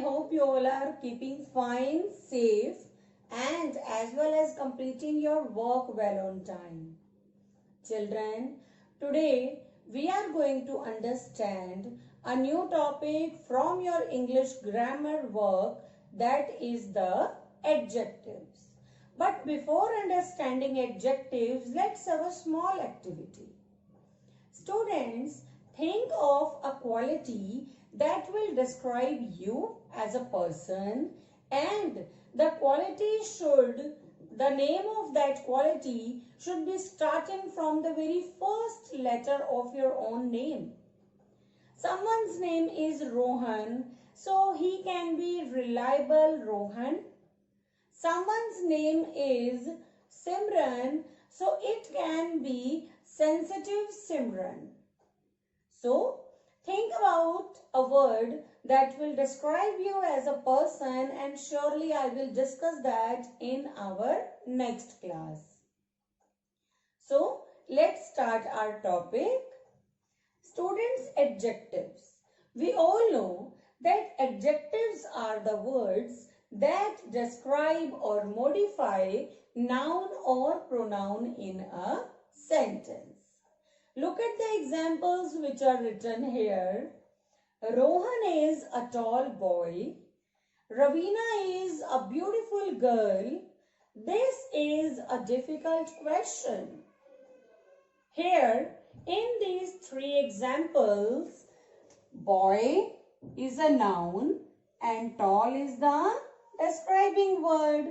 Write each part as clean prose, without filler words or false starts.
hope you all are keeping fine, safe, and as well as completing your work well on time. Children, today we are going to understand a new topic from your English grammar work, that is the adjectives. But before understanding adjectives, let's have a small activity. Students, think of a quality that will describe you as a person, and the name of that quality should be starting from the very first letter of your own name. Someone's name is Rohan, so he can be reliable Rohan. Someone's name is Simran, so it can be sensitive Simran. So, think about a word that will describe you as a person, and surely I will discuss that in our next class. So, let's start our topic. Students, adjectives. We all know that adjectives are the words that describe or modify noun or pronoun in a sentence. Look at the examples which are written here. Rohan is a tall boy. Ravina is a beautiful girl. This is a difficult question. Here, in these three examples, boy is a noun and tall is the describing word.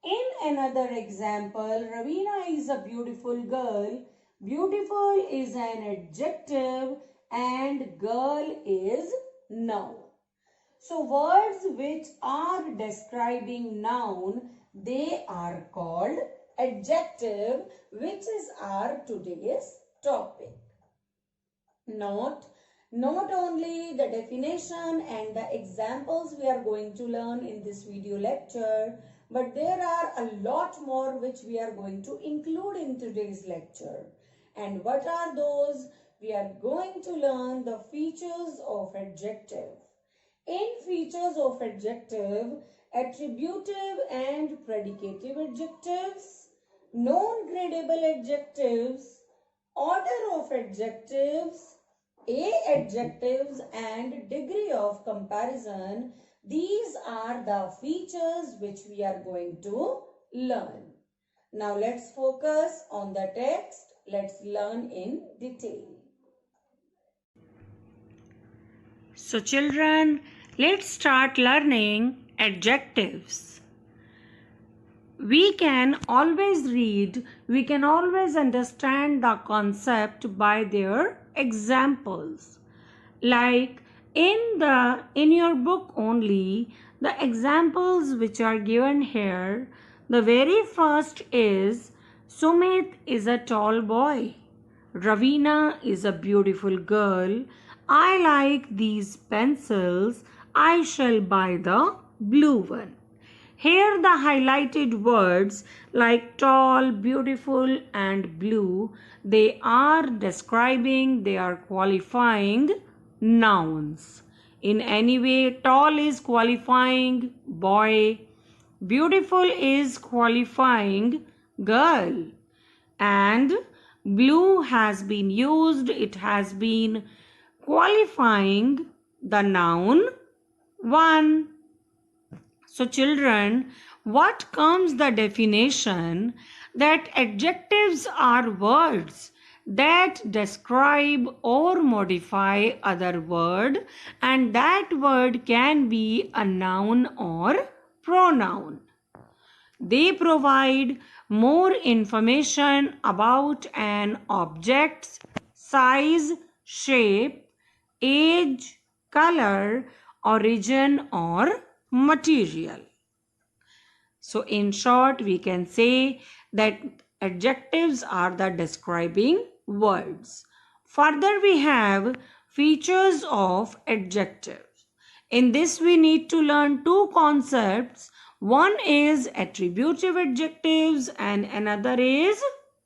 In another example, Ravina is a beautiful girl. Beautiful is an adjective and girl is noun. So words which are describing noun, they are called adjective, which is our today's topic. Not only the definition and the examples we are going to learn in this video lecture, but there are a lot more which we are going to include in today's lecture. And what are those? We are going to learn the features of adjective. In features of adjective, attributive and predicative adjectives, non-gradable adjectives, order of adjectives, adjectives, and degree of comparison. These are the features which we are going to learn. Now let's focus on the text. Let's learn in detail. So children, let's start learning adjectives. We can always read, we can always understand the concept by their examples. Like in your book only, the examples which are given here, the very first is Sumit is a tall boy. Ravina is a beautiful girl. I like these pencils. I shall buy the blue one. Here the highlighted words like tall, beautiful and blue, they are describing, they are qualifying nouns. In any way, tall is qualifying boy, beautiful is qualifying girl, and blue has been used, it has been qualifying the noun one. So children, what comes the definition? That adjectives are words that describe or modify other word, and that word can be a noun or pronoun. They provide more information about an object's size, shape, age, color, origin or material. So in short, we can say that adjectives are the describing words. Further, we have features of adjectives. In this, we need to learn two concepts. One is attributive adjectives and another is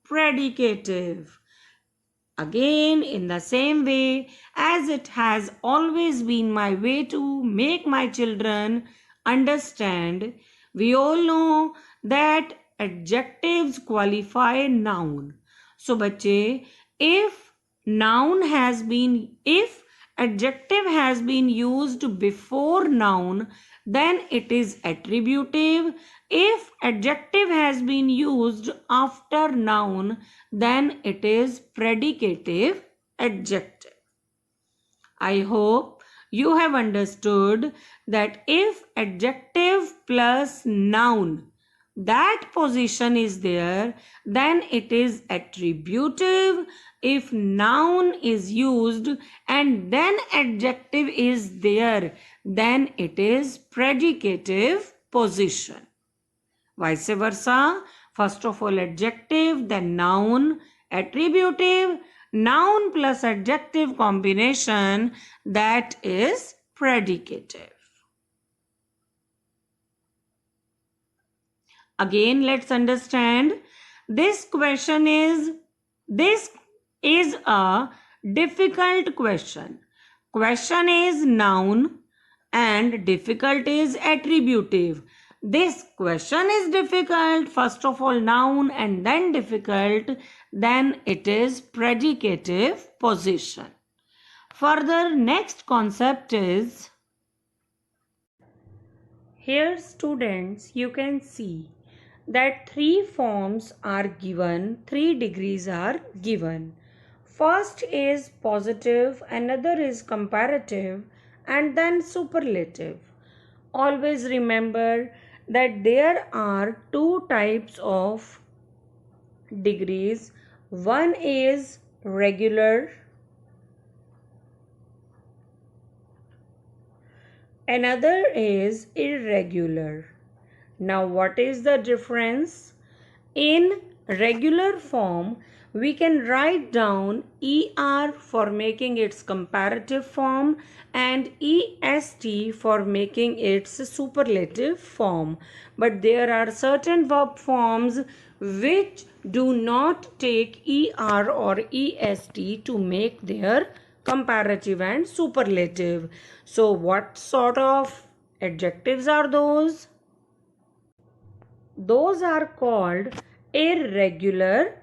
predicative. Again, in the same way as it has always been my way to make my children understand, we all know that adjectives qualify noun. So, बच्चे, if adjective has been used before noun, then it is attributive. If adjective has been used after noun, then it is predicative adjective. I hope you have understood that if adjective plus noun, that position is there, then it is attributive. If noun is used and then adjective is there, then it is predicative position. Vice versa, first of all adjective, then noun, attributive, noun plus adjective combination, that is predicative. Again, let's understand. This is a difficult question. Question is noun and difficult is attributive. This question is difficult, first of all noun and then difficult, then it is predicative position. Further, next concept is, here students you can see that 3 forms are given, 3 degrees are given. First is positive, another is comparative, and then superlative. Always remember that there are 2 types of degrees. One is regular, another is irregular. Now, what is the difference? In regular form, we can write down ER for making its comparative form and EST for making its superlative form. But there are certain verb forms which do not take ER or EST to make their comparative and superlative. So, what sort of adjectives are those? Those are called irregular,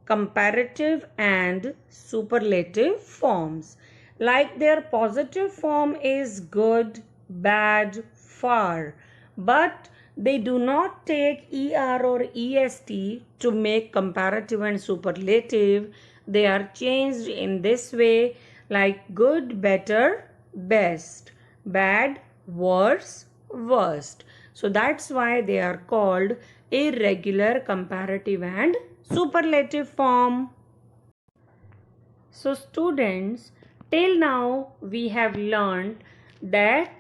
comparative and superlative forms. Like their positive form is good, bad, far, but they do not take ER or EST to make comparative and superlative. They are changed in this way, like good, better, best, bad, worse, worst. So that's why they are called irregular, comparative and superlative form. So students, till now we have learned that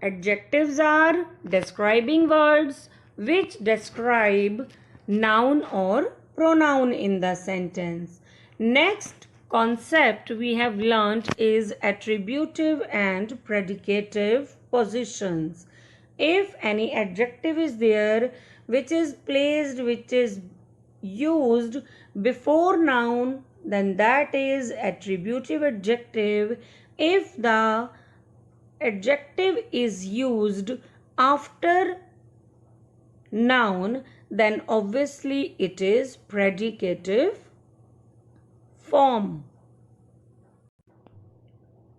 adjectives are describing words which describe noun or pronoun in the sentence. Next concept we have learnt is attributive and predicative positions. If any adjective is there which is placed, which is used before noun, then that is attributive adjective. If the adjective is used after noun, then obviously it is predicative form.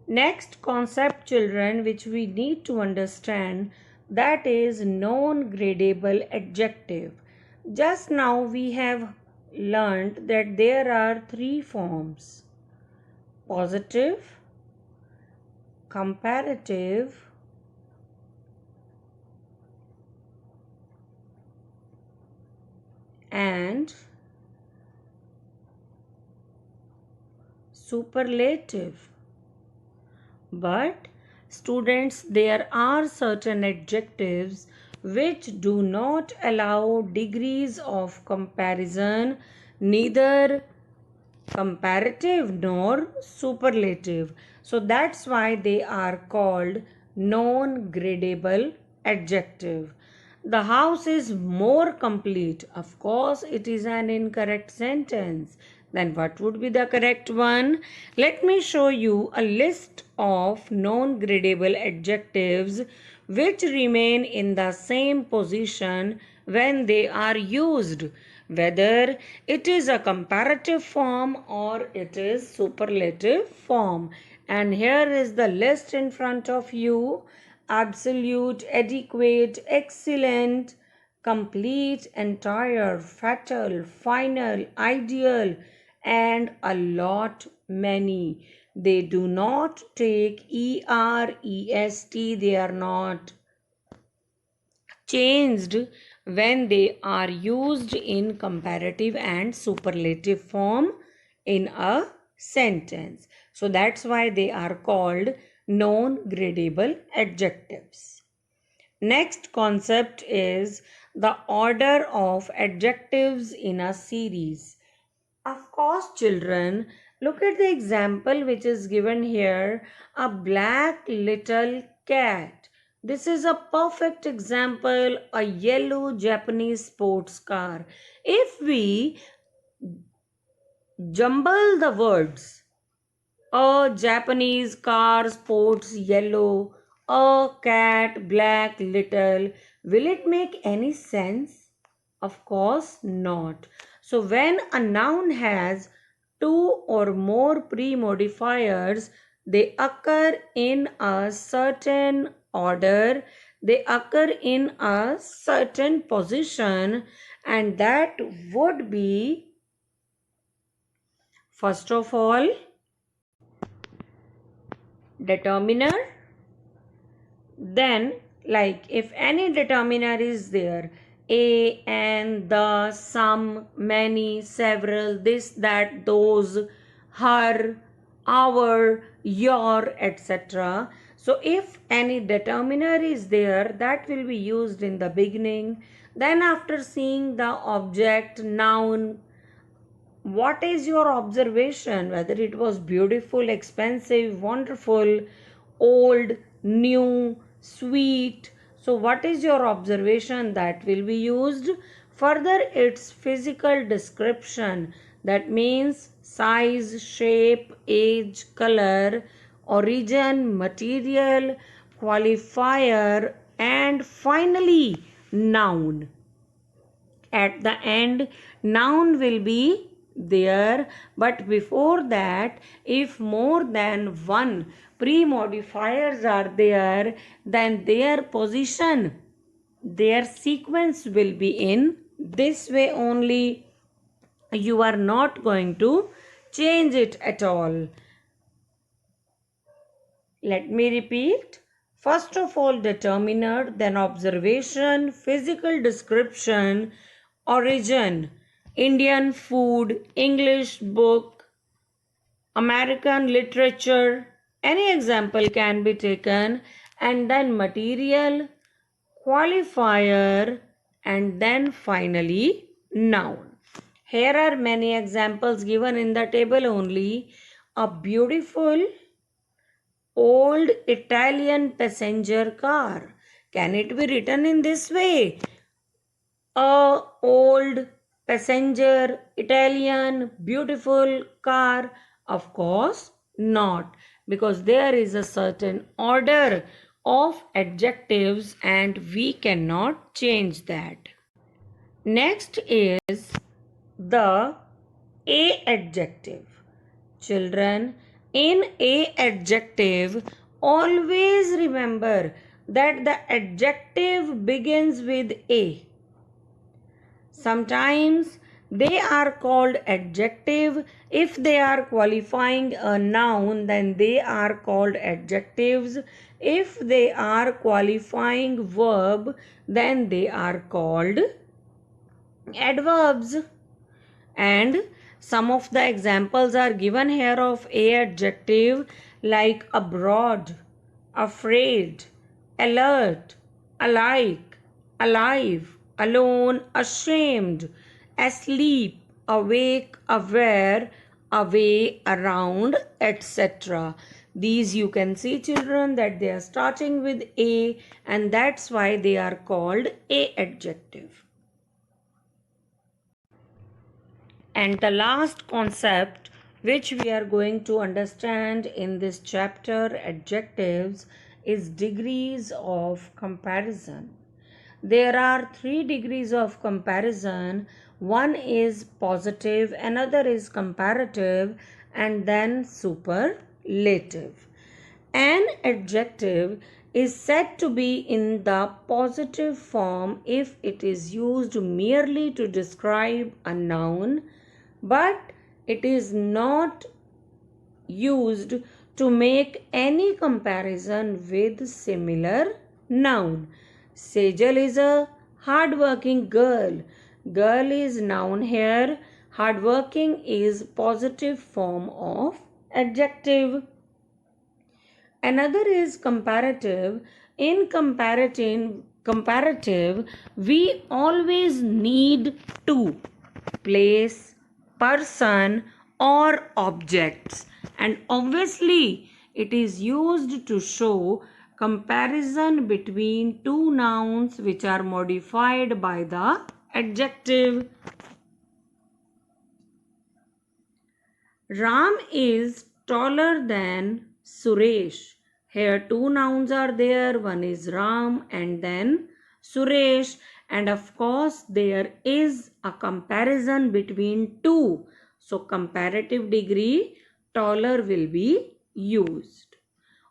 Next concept, children, which we need to understand, that is non-gradable adjective. Just now we have learnt that there are 3 forms: positive, comparative, and superlative. But students, there are certain adjectives which do not allow degrees of comparison, neither comparative nor superlative. So that's why they are called non-gradable adjective. The house is more complete. Of course, it is an incorrect sentence. Then what would be the correct one? Let me show you a list of non-gradable adjectives which remain in the same position when they are used, whether it is a comparative form or it is superlative form. And here is the list in front of you: absolute, adequate, excellent, complete, entire, fatal, final, ideal, and a lot many. They do not take est, they are not changed when they are used in comparative and superlative form in a sentence. So that's why they are called non-gradable adjectives. Next concept is the order of adjectives in a series. Of course, children, look at the example which is given here, a black little cat. This is a perfect example, a yellow Japanese sports car. If we jumble the words, a Japanese car, sports, yellow, a cat, black, little, will it make any sense? Of course not. So when a noun has two or more pre-modifiers, they occur in a certain order, they occur in a certain position, and that would be, first of all, determiner. Then, like if any determiner is there, a, and, the, some, many, several, this, that, those, her, our, your, etc. So if any determiner is there, that will be used in the beginning. Then after seeing the object, noun, what is your observation? Whether it was beautiful, expensive, wonderful, old, new, sweet. So, what is your observation that will be used? Further, its physical description, that means size, shape, age, color, origin, material, qualifier, and finally, noun. At the end, noun will be there, but before that, if more than one pre-modifiers are there, then their position, their sequence will be in this way only. You are not going to change it at all. Let me repeat. First of all, determiner, then observation, physical description, origin, Indian food, English book, American literature, any example can be taken, and then material, qualifier, and then finally noun. Here are many examples given in the table only. A beautiful old Italian passenger car. Can it be written in this way? A old passenger Italian beautiful car? Of course not, because there is a certain order of adjectives and we cannot change that. Next is the a adjective. Children, in a adjective, always remember that the adjective begins with a. Sometimes they are called adjective. If they are qualifying a noun, then they are called adjectives. If they are qualifying verb, then they are called adverbs. And some of the examples are given here of a adjective, like abroad, afraid, alert, alike, alive, alone, ashamed, asleep, awake, aware, away, around, etc. These you can see, children, that they are starting with a, and that's why they are called a adjective. And the last concept which we are going to understand in this chapter, adjectives, is degrees of comparison. There are 3 degrees of comparison. One is positive, another is comparative, and then superlative. An adjective is said to be in the positive form if it is used merely to describe a noun, but it is not used to make any comparison with similar noun. Sejal is a hardworking girl. Girl is noun here. Hardworking is positive form of adjective. Another is comparative. In comparative, we always need to place, person, or objects, and obviously it is used to show comparison between two nouns which are modified by the adjective. Ram is taller than Suresh. Here two nouns are there. One is Ram and then Suresh. And of course there is a comparison between two. So comparative degree taller will be used.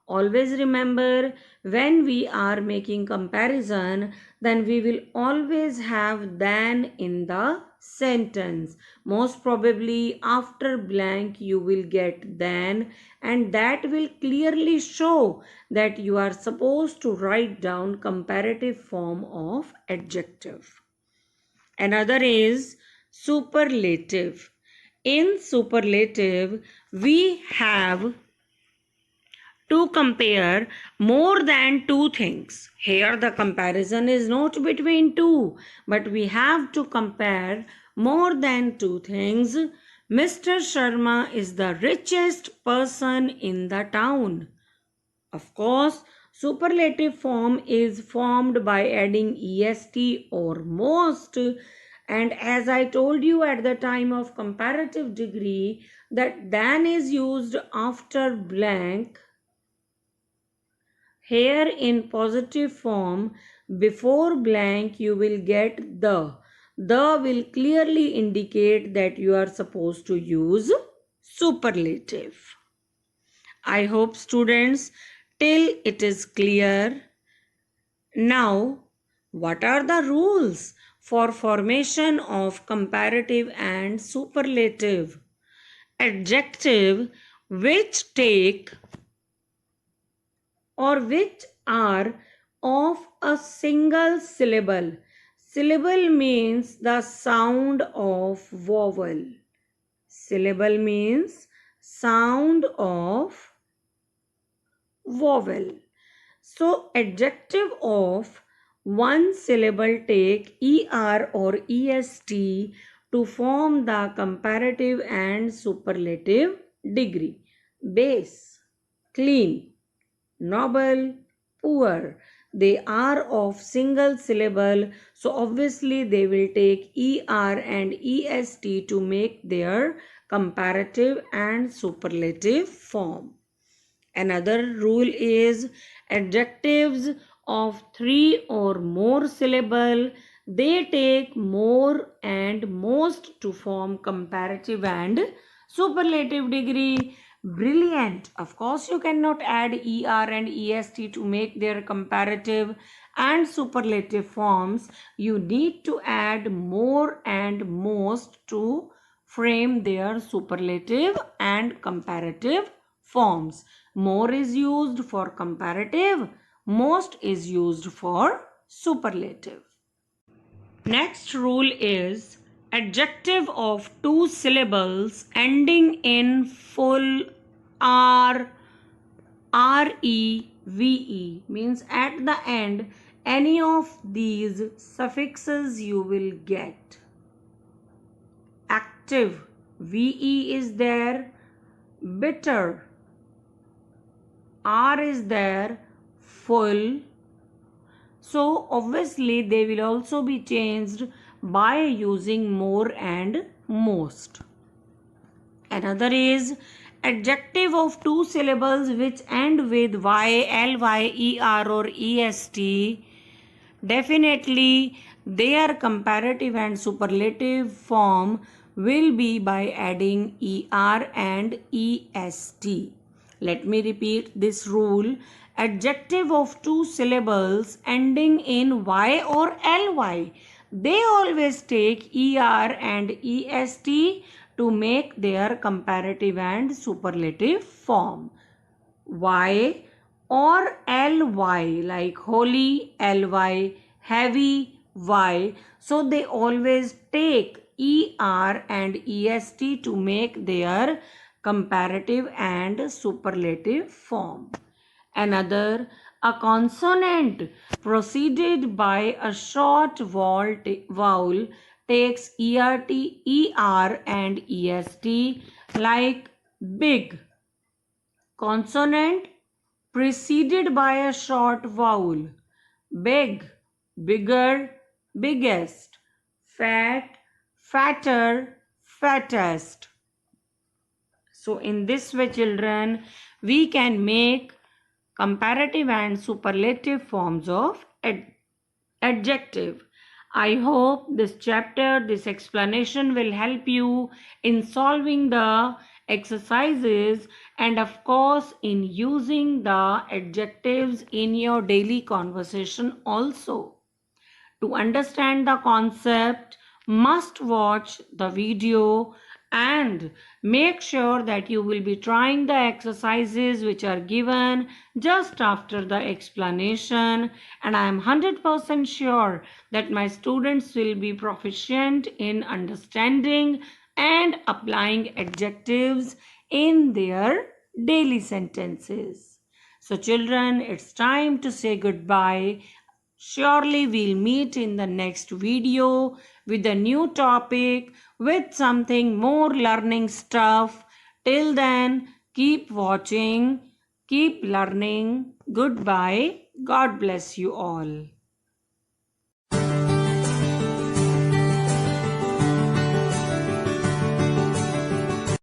Always remember, when we are making comparison, then we will always have than in the sentence. Most probably after blank you will get than, and that will clearly show that you are supposed to write down comparative form of adjective. Another is superlative. In superlative, we have to compare more than two things. Here the comparison is not between two, but we have to compare more than two things. Mr. Sharma is the richest person in the town. Of course, superlative form is formed by adding est or most. And as I told you at the time of comparative degree, that than is used after blank. Here in positive form, before blank you will get the. The will clearly indicate that you are supposed to use superlative. I hope students till it is clear. Now, what are the rules for formation of comparative and superlative? Adjective which take or which are of a single syllable. Syllable means the sound of vowel. Syllable means sound of vowel. So adjective of one syllable take er or est to form the comparative and superlative degree. Base, clean, noble, poor. They are of single syllable, so obviously they will take er and est to make their comparative and superlative form. Another rule is adjectives of 3 or more syllable, they take more and most to form comparative and superlative degree. Brilliant. Of course, you cannot add er and est to make their comparative and superlative forms. You need to add more and most to frame their superlative and comparative forms. More is used for comparative, most is used for superlative. Next rule is adjective of 2 syllables ending in full r, re, means at the end any of these suffixes you will get. Active, ve is there, bitter, r is there, full. So obviously they will also be changed by using more and most. Another is adjective of two syllables which end with y, ly, er or est. Definitely their comparative and superlative form will be by adding er and est. Let me repeat this rule. Adjective of two syllables ending in y or ly, they always take er and est to make their comparative and superlative form. Y or ly, like holy, ly, heavy, y. So they always take er and est to make their comparative and superlative form. Another, a consonant preceded by a short vowel takes ert, er and est, like big. Consonant preceded by a short vowel. Big, bigger, biggest. Fat, fatter, fattest. So in this way, children, we can make comparative and superlative forms of adjective. I hope this chapter, this explanation will help you in solving the exercises and of course in using the adjectives in your daily conversation also. To understand the concept, must watch the video and make sure that you will be trying the exercises which are given just after the explanation, and I am 100% sure that my students will be proficient in understanding and applying adjectives in their daily sentences. So children, it's time to say goodbye. Surely we'll meet in the next video with a new topic, with something more learning stuff. Till then, keep watching, keep learning. Goodbye. God bless you all.